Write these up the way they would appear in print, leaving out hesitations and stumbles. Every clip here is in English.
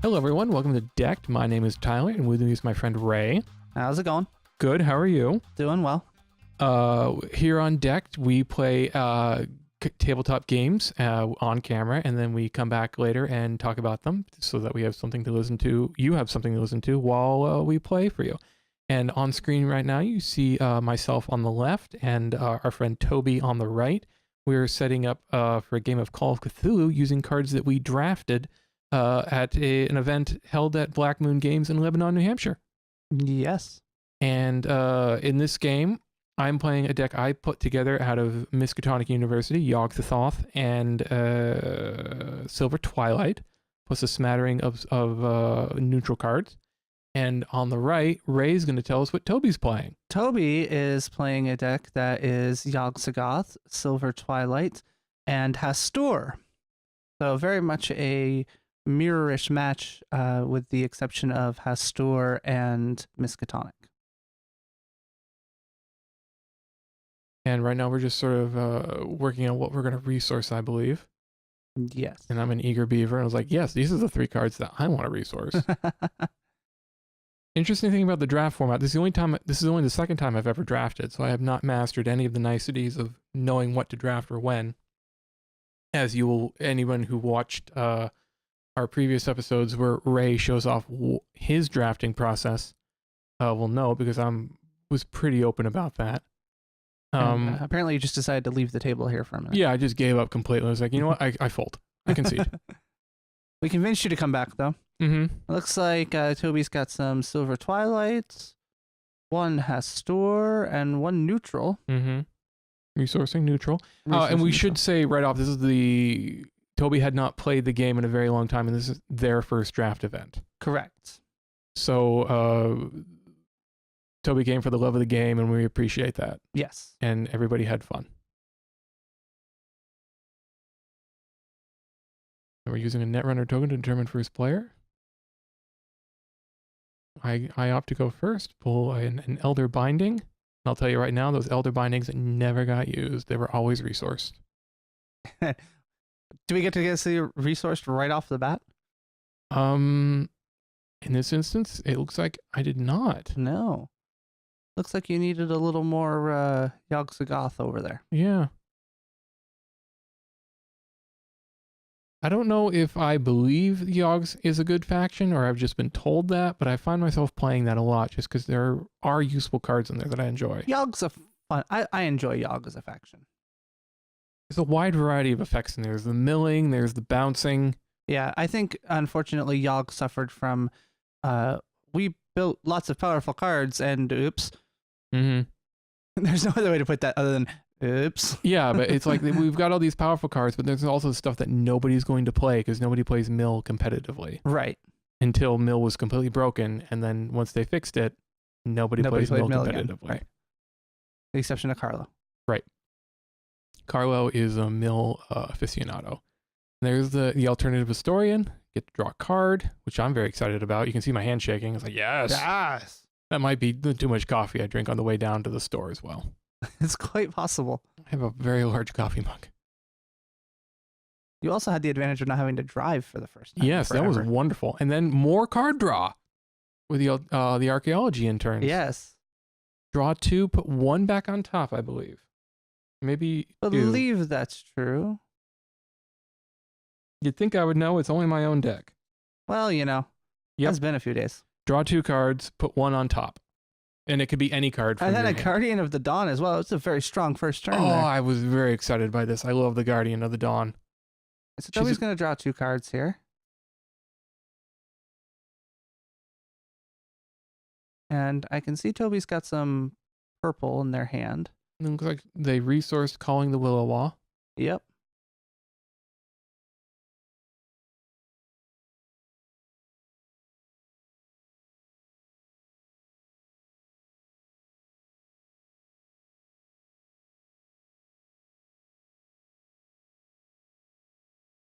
Hello, everyone. Welcome to Decked. My name is Tyler, and with me is my friend Ray. How's it going? Good. How are you? Doing well. Here on Decked, we play tabletop games on camera, and then we come back later and talk about them so that we have something to listen to. You have something to listen to while we play for you. And on screen right now, you see myself on the left and our friend Toby on the right. We're setting up for a game of Call of Cthulhu using cards that we drafted at an event held at Black Moon Games in Lebanon, New Hampshire. Yes. And in this game, I'm playing a deck I put together out of Miskatonic University, Yog-Sothoth, and Silver Twilight, plus a smattering of neutral cards. And on the right, Ray's going to tell us what Toby's playing. Toby is playing a deck that is Yog-Sothoth, Silver Twilight, and Hastur. So very much a mirrorish match with the exception of Hastur and Miskatonic. And right now we're just sort of working on what we're going to resource, I believe. Yes. And I'm an eager beaver. And I was like, yes, these are the three cards that I want to resource. Interesting thing about the draft format, this is only the second time I've ever drafted, so I have not mastered any of the niceties of knowing what to draft or when. As anyone who watched our previous episodes where Ray shows off his drafting process will know, because was pretty open about that. Apparently you just decided to leave the table here for a minute. Yeah, I just gave up completely. I was like, you know what, I fold. I concede. We convinced you to come back, though. Mm-hmm. It looks like Toby's got some Silver Twilight, one Hastur, and one neutral. Mm-hmm. Resourcing neutral. And we should say right off, Toby had not played the game in a very long time, and this is their first draft event. Correct. So Toby came for the love of the game, and we appreciate that. Yes. And everybody had fun. And we're using a Netrunner token to determine first player. I opt to go first, pull an Elder Binding. And I'll tell you right now, those Elder Bindings never got used. They were always resourced. Do we get to see resourced right off the bat? In this instance, it looks like I did not. No. Looks like you needed a little more Yog-Sothoth over there. Yeah. I don't know if I believe Yogs is a good faction or I've just been told that, but I find myself playing that a lot just because there are useful cards in there that I enjoy. Yog's a fun. I enjoy Yog as a faction. There's a wide variety of effects in there. There's the milling, there's the bouncing. Yeah, I think unfortunately Yog suffered from we built lots of powerful cards and oops. Mm-hmm. There's no other way to put that other than oops. Yeah, but it's like we've got all these powerful cards, but there's also stuff that nobody's going to play because nobody plays mill competitively. Right. Until mill was completely broken, and then once they fixed it, nobody plays mill competitively. Right. The exception of Carlo. Right. Carlo is a mill aficionado. There's the alternative historian. Get to draw a card, which I'm very excited about. You can see my hand shaking. It's like, yes. Yes. That might be too much coffee I drink on the way down to the store as well. It's quite possible. I have a very large coffee mug. You also had the advantage of not having to drive for the first time. Yes, that was wonderful. And then more card draw with the archaeology interns. Yes. Draw 2, put 1 back on top, I believe. Maybe I believe that's true. You'd think I would know. It's only my own deck. Well, It's been a few days. Draw 2 cards, put 1 on top. And it could be any card. And then a Guardian of the Dawn as well. It's a very strong first turn. Oh, there. I was very excited by this. I love the Guardian of the Dawn. So Toby's going to draw 2 cards here. And I can see Toby's got some purple in their hand. It looks like they resourced Calling the Willow-Waw. Yep.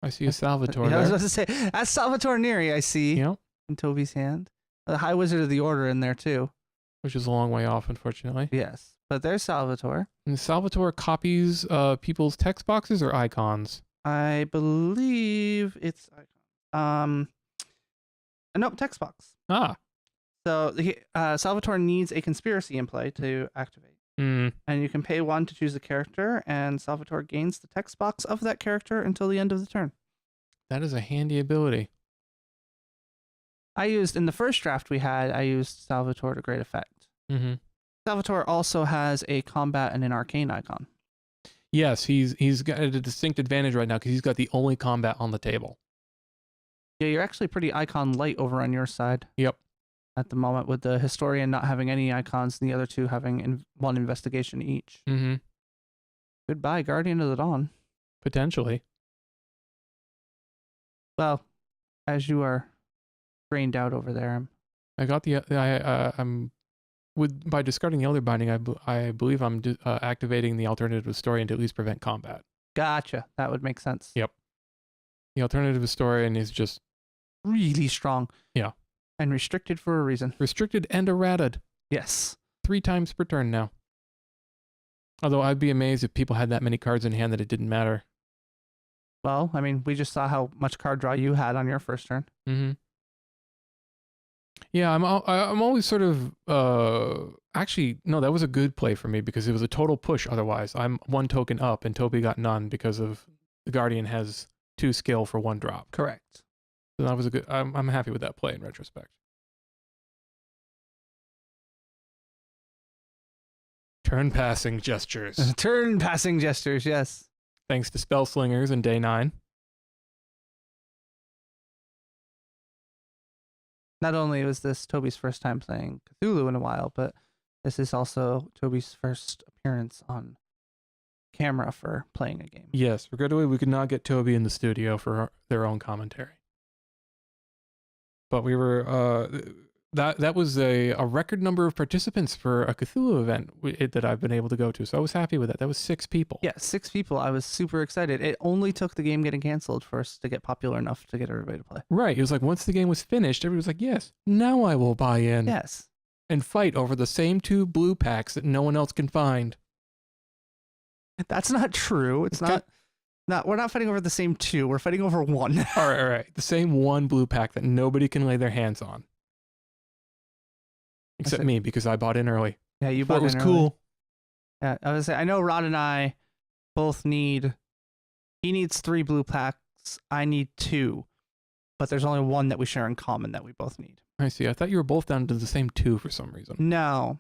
I see a Salvatore Yeah, I was there. about to say, that's Salvatore Neri, I see, Yep. in Toby's hand. The High Wizard of the Order in there, too. Which is a long way off, unfortunately. Yes, but there's Salvatore. And Salvatore copies people's text boxes or icons? I believe it's Nope, text box. Ah. So Salvatore needs a conspiracy in play to activate. Mm. And you can pay 1 to choose a character, and Salvatore gains the text box of that character until the end of the turn. That is a handy ability. In the first draft I used Salvatore to great effect. Mm-hmm. Salvatore also has a combat and an arcane icon. Yes, he's got a distinct advantage right now because he's got the only combat on the table. Yeah, you're actually pretty icon light over on your side. Yep. At the moment, with the historian not having any icons and the other 2 having 1 investigation each. Mm-hmm. Goodbye, Guardian of the Dawn. Potentially. Well, as you are drained out over there, I got the I'm by discarding the Elder Binding. I believe I'm activating the alternative historian to at least prevent combat. Gotcha. That would make sense. Yep. The alternative historian is just really strong. Yeah. And restricted for a reason. Restricted and errated. Yes. 3 times per turn now. Although I'd be amazed if people had that many cards in hand that it didn't matter. Well, I mean, we just saw how much card draw you had on your first turn. Mm-hmm. Yeah, I'm always sort of actually no, that was a good play for me because it was a total push. Otherwise, I'm 1 token up and Toby got none because of the Guardian has 2 skill for 1 drop. Correct. So that was a good. I'm happy with that play in retrospect. Turn passing gestures. Turn passing gestures, yes. Thanks to Spell Slingers in day 9. Not only was this Toby's first time playing Cthulhu in a while, but this is also Toby's first appearance on camera for playing a game. Yes, regrettably, we could not get Toby in the studio for their own commentary. But we were that was a record number of participants for a Cthulhu event that I've been able to go to. So I was happy with that. That was 6 people. Yeah, 6 people. I was super excited. It only took the game getting canceled for us to get popular enough to get everybody to play. Right. It was like once the game was finished, everybody was like, yes, now I will buy in. Yes. And fight over the same 2 blue packs that no one else can find. That's not true. It's not. We're not fighting over the same 2. We're fighting over 1. All right. The same 1 blue pack that nobody can lay their hands on. Except me, because I bought in early. Yeah, you bought in early. It was cool. Yeah, I was saying, I know Rod and I both need. He needs 3 blue packs. I need 2, but there's only 1 that we share in common that we both need. I see. I thought you were both down to the same 2 for some reason. No,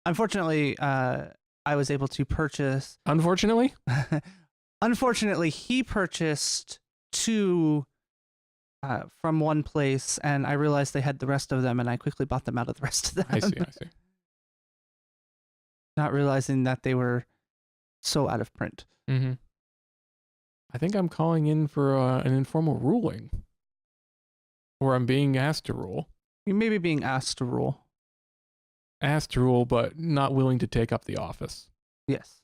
unfortunately, I was able to purchase. Unfortunately. Unfortunately, he purchased 2 from one place, and I realized they had the rest of them, and I quickly bought them out of the rest of them. I see. Not realizing that they were so out of print. Mm-hmm. I think I'm calling in for an informal ruling. Or I'm being asked to rule. You may be being asked to rule. Asked to rule, but not willing to take up the office. Yes.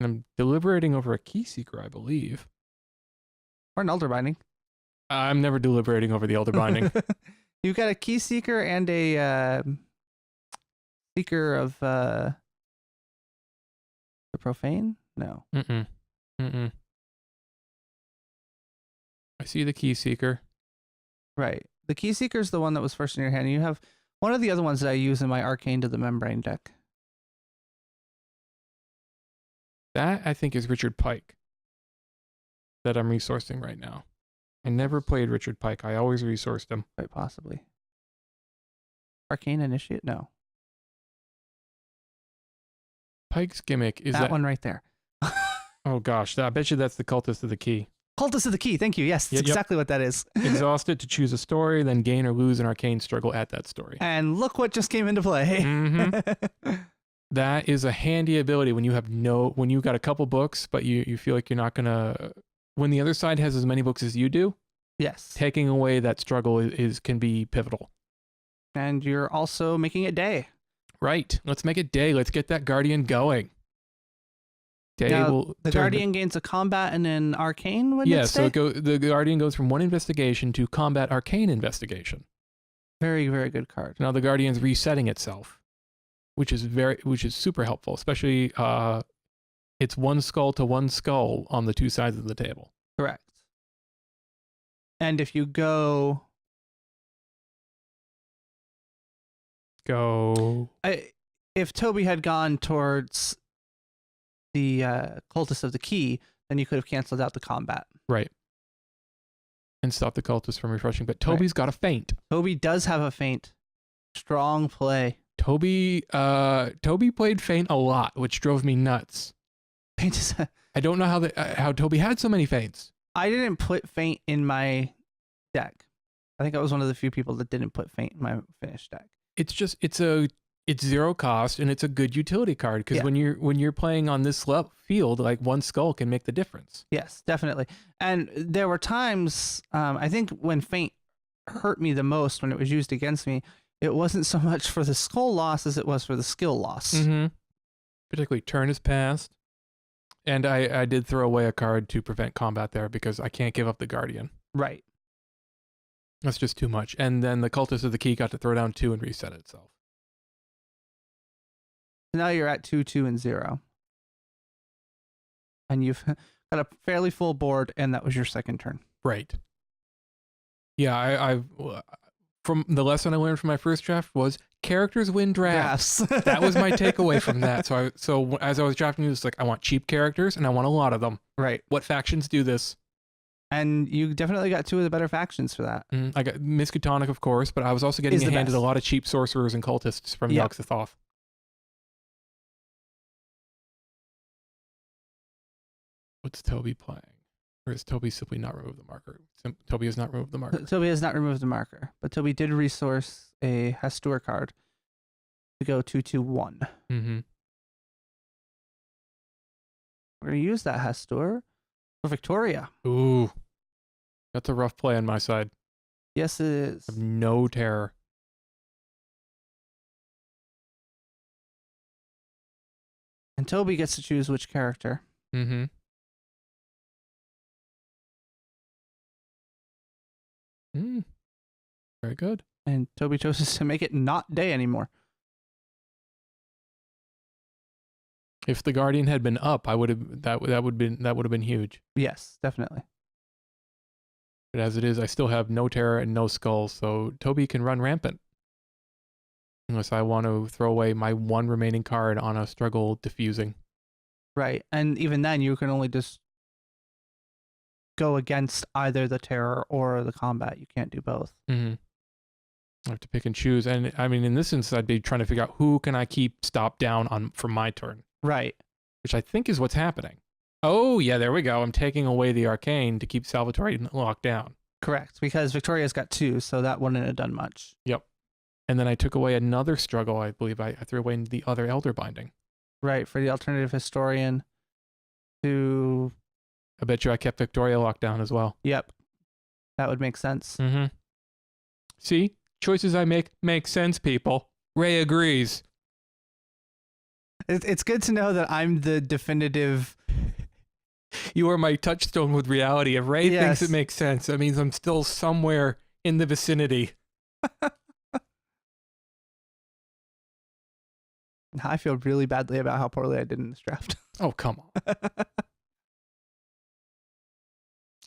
And I'm deliberating over a key seeker, I believe. Or an elder binding. I'm never deliberating over the elder binding. You've got a key seeker and a seeker of the profane? No. Mm-mm. I see the key seeker. Right. The key seeker is the one that was first in your hand. You have one of the other ones that I use in my Arcane to the Membrane deck. That, I think, is Richard Pike that I'm resourcing right now. I never played Richard Pike. I always resourced him. Quite possibly. Arcane Initiate? No. Pike's gimmick is that one right there. Oh gosh, I bet you that's the Cultist of the Key. Cultist of the Key, thank you. Yes, that's exactly what that is. Exhaust it to choose a story, then gain or lose an arcane struggle at that story. And look what just came into play. Mm-hmm. That is a handy ability when you have when you got a couple books, but you feel like you're not gonna. When the other side has as many books as you do, yes, taking away that struggle can be pivotal. And you're also making it day. Right. Let's make it day. Let's get that Guardian going. Day now, the Guardian gains a combat and an arcane when it's day? So the Guardian goes from 1 investigation to combat arcane investigation. Very, very good card. Now the Guardian's resetting itself, which is super helpful, especially it's 1 skull to 1 skull on the 2 sides of the table. Correct. And if you go Go. If Toby had gone towards the cultist of the key, then you could have canceled out the combat. Right. And stop the cultists from refreshing. But Toby's got a feint. Toby does have a feint. Strong play. Toby played feint a lot, which drove me nuts. Feint is I don't know how Toby had so many feints. I didn't put feint in my deck. I think I was one of the few people that didn't put feint in my finished deck. It's just it's 0 cost and it's a good utility card because when you're playing on this field, like one skull can make the difference. Yes, definitely. And there were times I think when feint hurt me the most when it was used against me, it wasn't so much for the skull loss as it was for the skill loss. Mm-hmm. Particularly turn is passed. And I did throw away a card to prevent combat there because I can't give up the Guardian. Right. That's just too much. And then the Cultist of the Key got to throw down 2 and reset itself. Now you're at 2, 2, and 0. And you've got a fairly full board, and that was your second turn. Right. Yeah, I from the lesson I learned from my first draft was characters win drafts. That was my takeaway from that. So as I was drafting, it was like, I want cheap characters, and I want a lot of them. Right. What factions do this? And you definitely got 2 of the better factions for that. I got Miskatonic, of course, but I was also getting handed a lot of cheap sorcerers and cultists from Yog-Sothoth. What's Toby playing? Or is Toby simply not removed the marker? Toby has not removed the marker. Toby has not removed the marker, but Toby did resource a Hastur card to go 2/2/1. Mm-hmm. We're going to use that Hastur for Victoria. Ooh. That's a rough play on my side. Yes, it is. I have no terror. And Toby gets to choose which character. Mm-hmm. Very good. And Toby chose to make it not day anymore. If the Guardian had been up, I would have that would have been huge. Yes, definitely. But as it is, I still have no terror and no skulls, so Toby can run rampant. Unless I want to throw away my 1 remaining card on a struggle diffusing. Right. And even then you can only just go against either the terror or the combat. You can't do both. Mm-hmm. I have to pick and choose. And I mean, in this instance, I'd be trying to figure out who can I keep stopped down on for my turn. Right. Which I think is what's happening. Oh, yeah, there we go. I'm taking away the arcane to keep Salvatore locked down. Correct. Because Victoria's got 2, so that wouldn't have done much. Yep. And then I took away another struggle. I believe I threw away the other Elder Binding. Right. For the alternative historian to... I bet you I kept Victoria locked down as well. Yep. That would make sense. Mm-hmm. See? Choices I make sense, people. Ray agrees. It's good to know that I'm the definitive... You are my touchstone with reality. If Ray thinks it makes sense, that means I'm still somewhere in the vicinity. I feel really badly about how poorly I did in this draft. Oh, come on.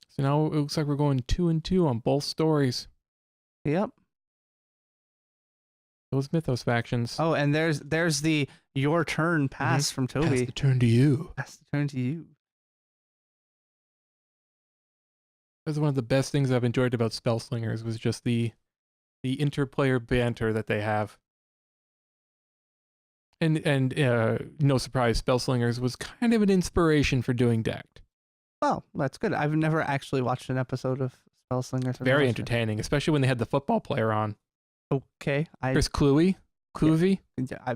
So now it looks like we're going 2-2 on both stories. Yep. Those Mythos factions. Oh, and there's the your turn pass from Toby. Pass the turn to you. Pass the turn to you. That's one of the best things I've enjoyed about Spellslingers was just the interplayer banter that they have. And no surprise, Spellslingers was kind of an inspiration for doing Decked. Oh, that's good. I've never actually watched an episode of Spellslingers. Very entertaining, especially when they had the football player on. Okay. Chris Cluey? Cluvy? Yeah,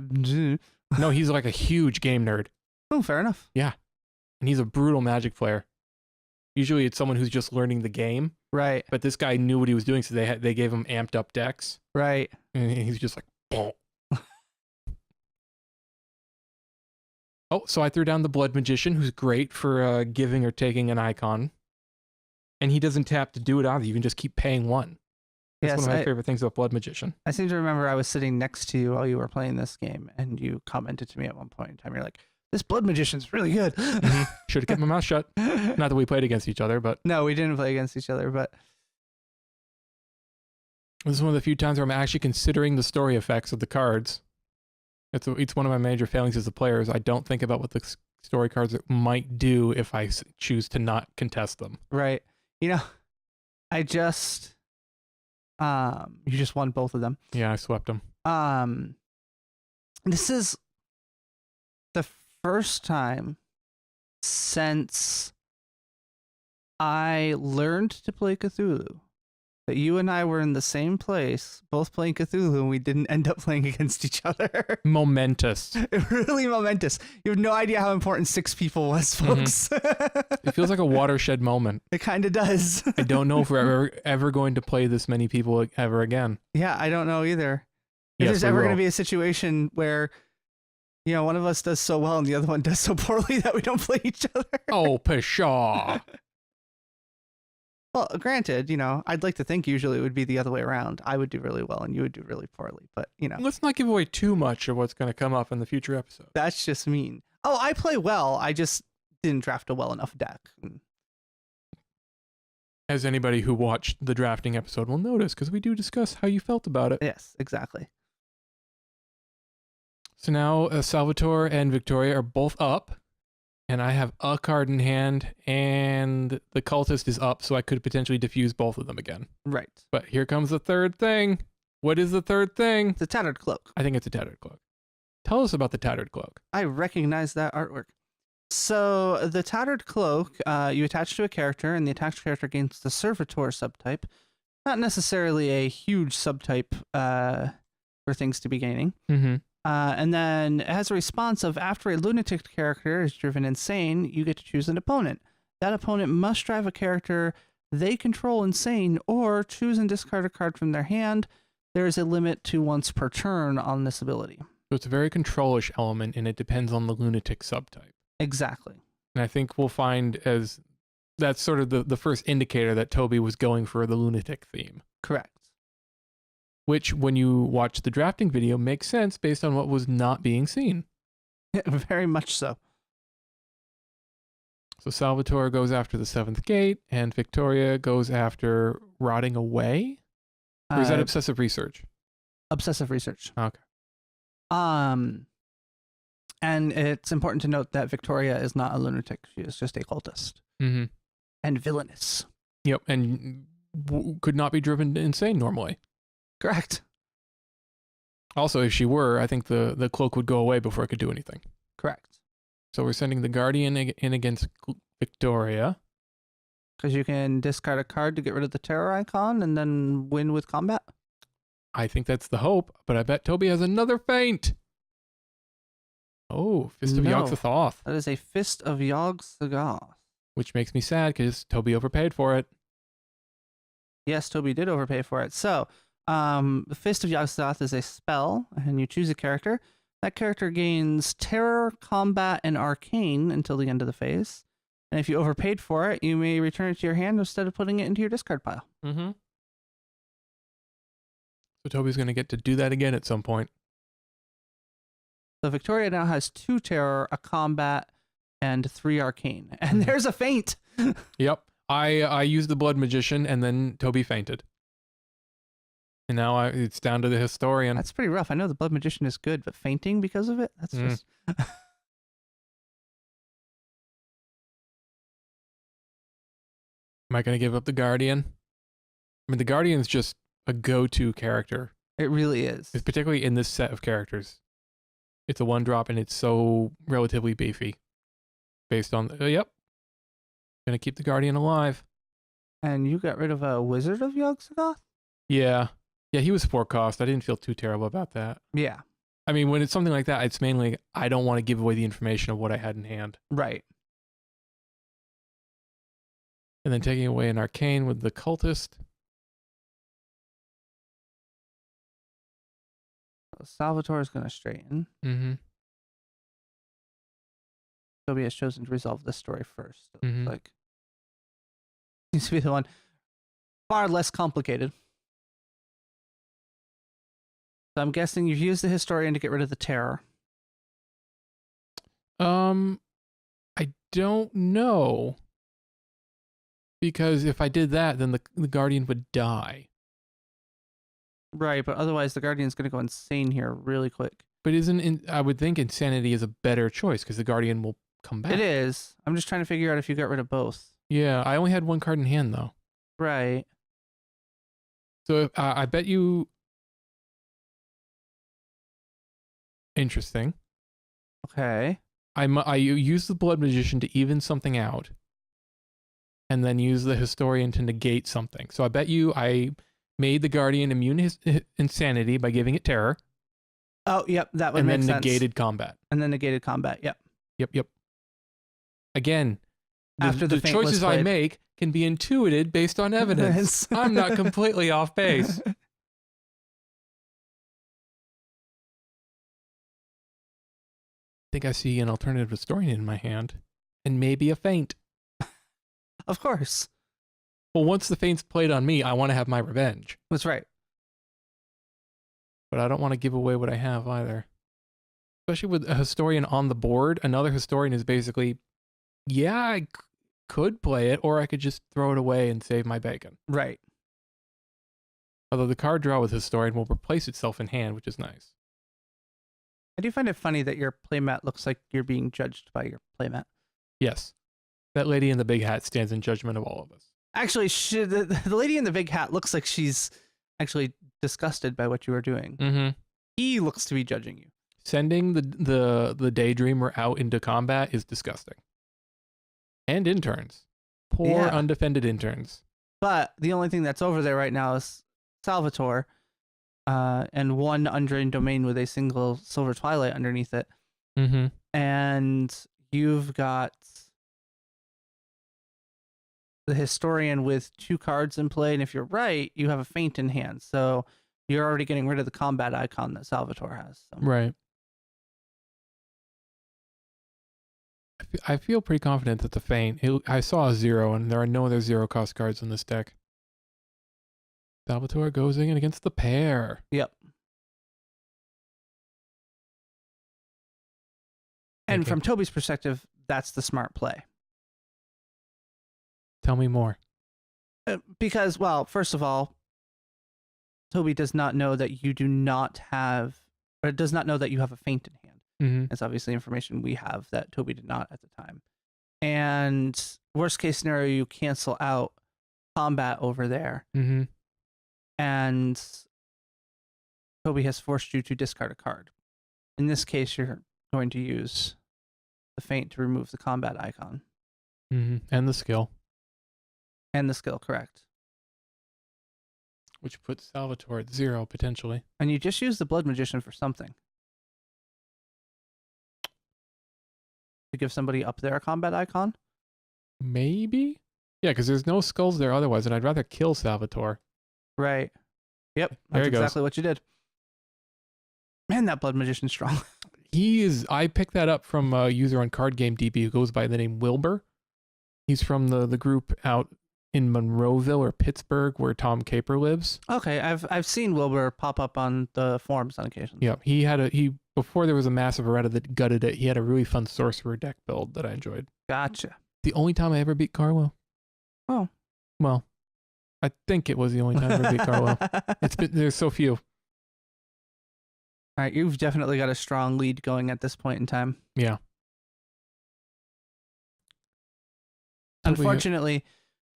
No, he's like a huge game nerd. oh, fair enough. Yeah. And he's a brutal Magic player. Usually it's someone who's just learning the game. Right. But this guy knew what he was doing, so they gave him amped up decks. Right. And he's just like, boom. Oh, so I threw down the Blood Magician, who's great for giving or taking an icon. And he doesn't tap to do it either. You can just keep paying 1. That's one of my favorite things about Blood Magician. I seem to remember I was sitting next to you while you were playing this game, and you commented to me at one point in time. You're like, this Blood Magician's really good. Mm-hmm. Should have kept my mouth shut. Not that we played against each other, but... No, we didn't play against each other, but... This is one of the few times where I'm actually considering the story effects of the cards. It's one of my major failings as a player is I don't think about what the story cards might do if I choose to not contest them. Right. You know, I just you just won both of them. Yeah, I swept them. This is the first time since I learned to play Cthulhu that you and I were in the same place, both playing Cthulhu, and we didn't end up playing against each other. Momentous. Really momentous. You have no idea how important 6 people was, folks. It feels like a watershed moment. It kind of does. I don't know if we're ever going to play this many people ever again. Yeah, I don't know either. If Yes, there's we ever going will. to be a situation where, you know, one of us does so well and the other one does so poorly that we don't play each other. Oh, pshaw. Well, granted, you know, I'd like to think usually it would be the other way around. I would do really well and you would do really poorly, but, you know. Let's not give away too much of what's going to come up in the future episode. That's just mean. Oh, I play well. I just didn't draft a well enough deck. As anybody who watched the drafting episode will notice, because we do discuss how you felt about it. Yes, exactly. So now Salvatore and Victoria are both up, and I have a card in hand, and the cultist is up, so I could potentially defuse both of them again. Right. But here comes the third thing. What is the third thing? It's a tattered cloak. I think it's a tattered cloak. Tell us about the tattered cloak. I recognize that artwork. So the tattered cloak, you attach to a character, and the attached character gains the servitor subtype. Not necessarily a huge subtype for things to be gaining. Mm-hmm. And then it has a response of after a lunatic character is driven insane, you get to choose an opponent. That opponent must drive a character they control insane or choose and discard a card from their hand. There is a limit to once per turn on this ability. So it's a very control-ish element, and it depends on the lunatic subtype. Exactly. And I think we'll find as that's sort of the first indicator that Toby was going for the lunatic theme. Correct. Which, when you watch the drafting video, makes sense based on what was not being seen. Very much so. So Salvatore goes after the 7th gate, and Victoria goes after rotting away? Or is that obsessive research? Obsessive research. Okay. And it's important to note that Victoria is not a lunatic. She is just a cultist. Mm-hmm. And villainous. Yep, and could not be driven insane normally. Correct. Also, if she were, I think the cloak would go away before it could do anything. Correct. So we're sending the Guardian in against Victoria. Because you can discard a card to get rid of the terror icon and then win with combat. I think that's the hope, but I bet Toby has another feint. Oh, Fist of No. Yog-Sothoth. That is a Fist of Yog-Sothoth. Which makes me sad because Toby overpaid for it. Yes, Toby did overpay for it. So, the Fist of Yog-Sothoth is a spell, and you choose a character. That character gains Terror, Combat, and Arcane until the end of the phase. And if you overpaid for it, you may return it to your hand instead of putting it into your discard pile. Mm-hmm. So Toby's going to get to do that again at some point. So Victoria now has 2 Terror, a Combat, and 3 Arcane. And there's a feint! Yep. I used the Blood Magician, and then Toby fainted. And now it's down to the historian. That's pretty rough. I know the Blood Magician is good, but fainting because of it? That's just... Am I going to give up the Guardian? I mean, the Guardian's just a go-to character. It really is. It's particularly in this set of characters. It's a 1-drop, and it's so relatively beefy. Based on... yep. Going to keep the Guardian alive. And you got rid of a Wizard of Yog-Sothoth? Yeah. Yeah, he was 4 cost. I didn't feel too terrible about that. Yeah. I mean, when it's something like that, it's mainly I don't want to give away the information of what I had in hand. Right. And then taking away an Arcane with the Cultist. Salvatore is going to straighten. Mm-hmm. Toby has chosen to resolve this story first. So Mhm. It's like... Seems to be the one far less complicated. So I'm guessing you've used the historian to get rid of the terror. I don't know. Because if I did that, then the Guardian would die. Right, but otherwise the Guardian's going to go insane here really quick. But I would think insanity is a better choice because the Guardian will come back. It is. I'm just trying to figure out if you got rid of both. Yeah, I only had one card in hand though. Right. So I bet you. Interesting. Okay. I use the Blood Magician to even something out, and then use the Historian to negate something. So I bet you I made the Guardian immune to insanity by giving it terror. Oh, yep, that would make sense. And then negated combat. And then negated combat, yep. Yep. Again, After the Feint was choices I played. make can be intuited based on evidence. I'm not completely off base. I think I see an alternative Historian in my hand, and maybe a feint. Of course. Well, once the feint's played on me, I want to have my revenge. That's right. But I don't want to give away what I have either. Especially with a Historian on the board, another Historian is basically, yeah, I could play it, or I could just throw it away and save my bacon. Right. Although the card draw with Historian will replace itself in hand, which is nice. I do find it funny that your playmat looks like you're being judged by your playmat. Yes. That lady in the big hat stands in judgment of all of us. Actually, the lady in the big hat looks like she's actually disgusted by what you are doing. Mm-hmm. He looks to be judging you. Sending the Daydreamer out into combat is disgusting. And interns. Poor undefended interns. But the only thing that's over there right now is Salvatore, and one undrained domain with a single Silver Twilight underneath it. Mm-hmm. And you've got the Historian with 2 cards in play, and if you're right, you have a feint in hand. So you're already getting rid of the combat icon that Salvatore has. So. Right. I feel pretty confident that the feint. I saw a 0, and there are no other 0-cost cards in this deck. Salvatore goes in against the pair. Yep. And Okay. from Toby's perspective, that's the smart play. Tell me more. Because, well, first of all, Toby does not know that you do not have, or does not know that you have a feint in hand. Mm-hmm. It's obviously information we have that Toby did not at the time. And worst case scenario, you cancel out combat over there. Mm-hmm. And Toby has forced you to discard a card. In this case, you're going to use the feint to remove the combat icon. Mm-hmm. And the skill. And the skill, correct. Which puts Salvatore at 0, potentially. And you just use the Blood Magician for something. To give somebody up there a combat icon? Maybe? Yeah, because there's no skulls there otherwise, and I'd rather kill Salvatore. Right. Yep. There That's he goes. exactly what you did. Man, that Blood Magician's strong. I picked that up from a user on Card Game DB who goes by the name Wilbur. He's from the group out in Monroeville or Pittsburgh where Tom Caper lives. Okay, I've seen Wilbur pop up on the forums on occasion. Yeah, before there was a massive errata that gutted it, he had a really fun Sorcerer deck build that I enjoyed. Gotcha. The only time I ever beat Carlo. Oh. Well, I think it was the only time I ever beat Carlo. There's so few. All right, you've definitely got a strong lead going at this point in time. Yeah. Unfortunately,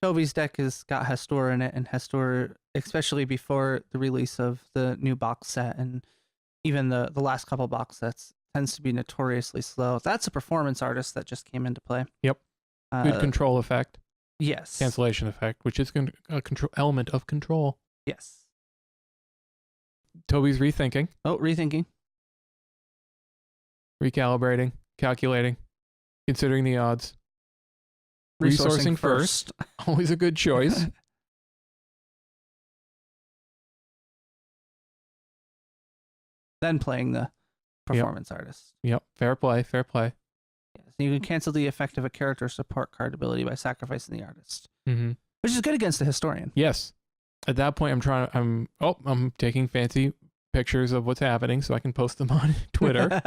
Toby's deck has got Hastur in it, and Hastur, especially before the release of the new box set and even the last couple box sets, tends to be notoriously slow. That's a performance artist that just came into play. Yep. Good control effect. Yes. Cancellation effect, which is a control element of control. Yes. Toby's rethinking. Oh, rethinking. Recalibrating. Calculating. Considering the odds. Resourcing first. Always a good choice. Then playing the performance artist. Yep. Fair play. Fair play. Yes. You can cancel the effect of a character support card ability by sacrificing the artist. Mm-hmm. Which is good against the Historian. Yes. At that point, I'm taking fancy pictures of what's happening so I can post them on Twitter.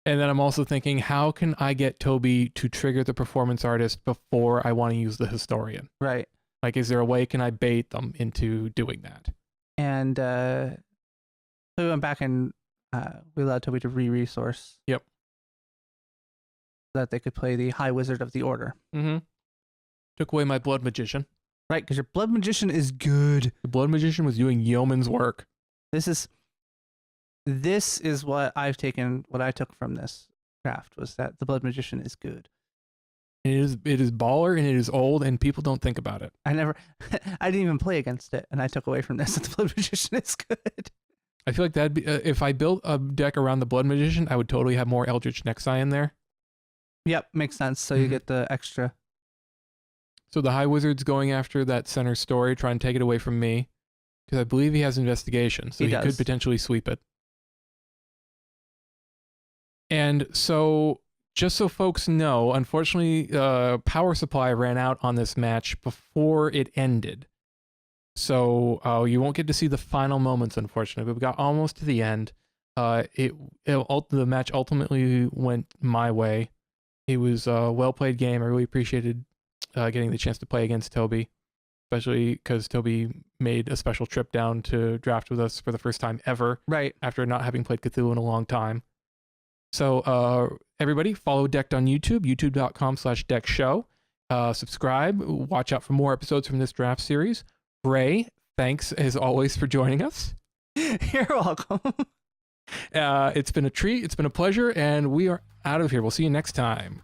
And then I'm also thinking, how can I get Toby to trigger the performance artist before I want to use the Historian? Right. Like, is there a way can I bait them into doing that? And so we went back and we allowed Toby to re-resource. Yep. So that they could play the High Wizard of the Order. Mm-hmm. Took away my Blood Magician. Right, because your Blood Magician is good. The Blood Magician was doing yeoman's work. This is what I took from this draft, was that the Blood Magician is good. It is baller, and it is old, and people don't think about it. I didn't even play against it, and I took away from this that the Blood Magician is good. I feel like that'd be, if I built a deck around the Blood Magician, I would totally have more Eldritch Nexi in there. Yep, makes sense. So you get the extra. So the High Wizard's going after that center story, trying to take it away from me, because I believe he has investigation, so he could potentially sweep it. And so, just so folks know, unfortunately, power supply ran out on this match before it ended. So you won't get to see the final moments, unfortunately. But we got almost to the end. The match ultimately went my way. It was a well-played game. I really appreciated getting the chance to play against Toby, especially because Toby made a special trip down to draft with us for the first time ever. Right. After not having played Cthulhu in a long time. So everybody, follow Decked on YouTube, youtube.com/deckshow. Subscribe. Watch out for more episodes from this draft series. Ray, thanks as always for joining us. You're welcome. It's been a treat. It's been a pleasure. And we are out of here. We'll see you next time.